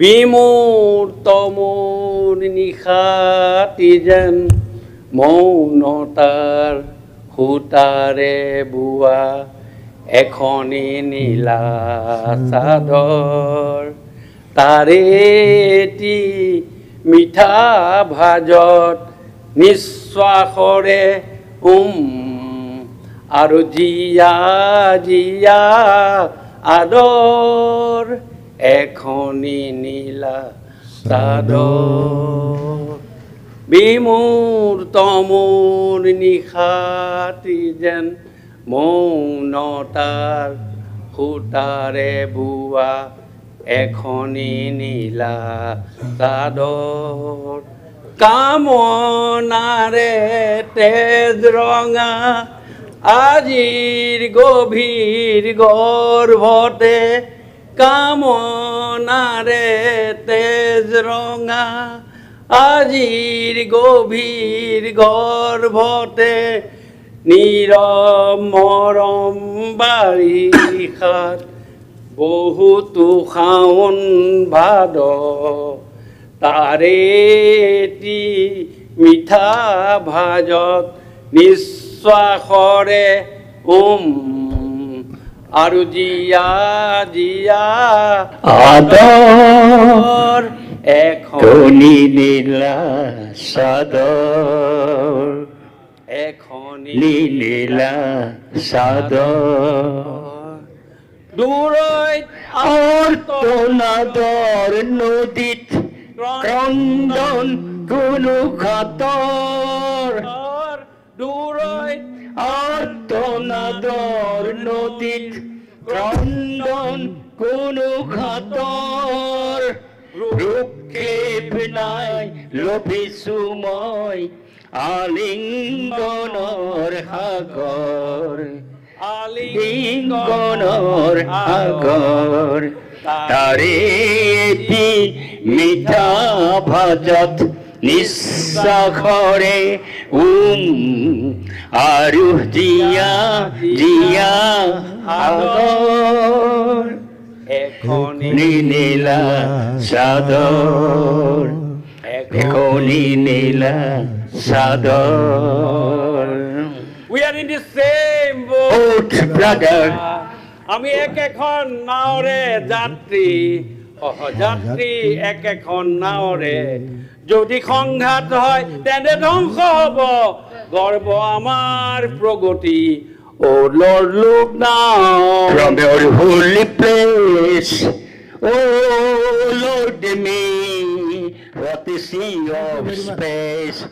বিমূৰ্ত মোৰ নিশাতি যেন মৌনতাৰ সূতাৰে বোৱা এখনি নীলা চাদৰ তাৰে এটি মিঠা ভাজত নিশ্বাসৰে আৰু জিয়া জিয়া আদৰ এখনি নীলা চাদৰ বিমূৰ্ত মোৰ নিশাতি যেন মৌনতাৰ সূতাৰে বোৱা এখনি নীলা চাদৰ কামনাৰে তেজ ৰঙা আজিৰ গভীৰ গৰ্ভতে কামনাৰে তেজ ৰঙা আজিৰ গভীৰ গৰ্ভতে নীৰৱ মৰম বাৰিষাত বহুতো শাওণ ভাদ তাৰে এটি মিঠা ভাজত নিশ্বাসৰে আৰু জিয়া জিয়া আদৰ এখনি নীলা চাদৰ এখনি নীলা চাদৰ দূৰৈত আৰ্তনাদৰ নদীত ক্ৰন্দন কোনো খাতৰ দূৰৈত আৰ্তনাদৰ নদীত ক্ৰন্দন কোনো খাতৰ ৰূপক্ষেপ নাই লভিছো মই আলিংগনৰ সাগৰ আলিংগনৰ সাগৰ তাৰে এটি মিঠা ভাজত নিশ্বাসৰে আৰু জিয়া জিয়া আদৰ এখনি নীলা চাদৰ এখনি নীলা চাদৰ We are in the same boat, brother. আমি একেখন নাওৰে যাত্ৰী যাত্ৰী একেখন নাওৰে যদি সংঘাত হয় তেনে ধ্বংস হ'ব গৰ্ব আমাৰ প্ৰগতি Oh Lord, look now from your holy place. Oh Lord, me, what a sea of space.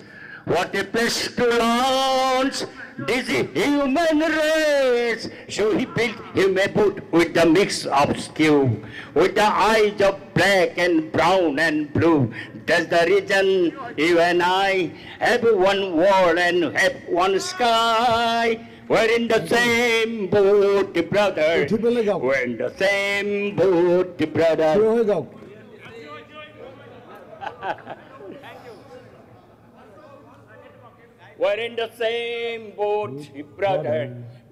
What a place to launch this human race. So he built him a boat with a mix of stew, with the eyes of black and brown and blue. That's the reason you and I have one world and have one sky. We're in the same boat, brother. We're in the same boat, brother. We're in the same boat, brother.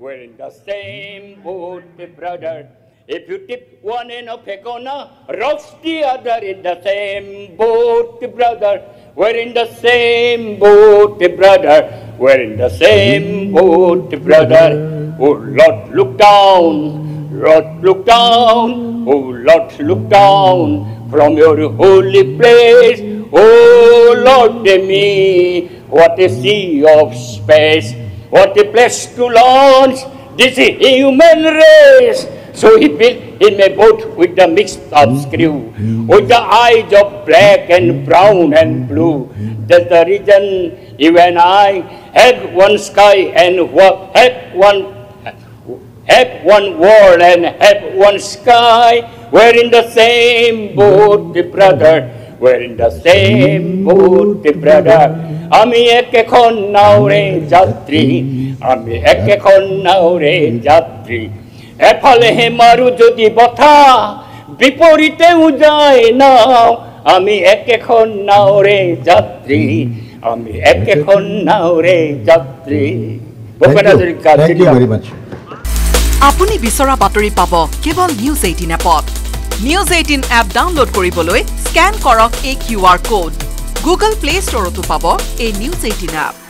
We're in the same boat, brother. If you tip one in a pecona, rocks the other in the same boat, brother. We're in the same boat, brother. We're in the same boat, brother. Oh Lord, look down. Lord, look down. Oh Lord, look down from your holy place. Oh Lord, me, what a sea of space. What a place to launch this human race. So he built in a boat with a mix of screw, with the eyes of black and brown and blue. That's the reason you and I have one sky and have one world and have one sky. We're in the same boat, brother. We're in the same boat, brother. আমি একেখন নাওৰে যাত্ৰী, আমি একেখন নাওৰে যাত্ৰী। এফালে মাৰু যদি বথা বিপৰীতেও যায় নাও, আমি একেখন নাওৰে যাত্ৰী, আমি একেখন নাওৰে যাত্ৰী। আপুনি বিচৰা বাতৰি পাব কেৱল নিউজ 18 এপত। নিউজ 18 এপ ডাউনলোড কৰিবলৈ স্ক্যান কৰক এই QR code. Google Play Store তো পাব এই নিউজ 18 এপ।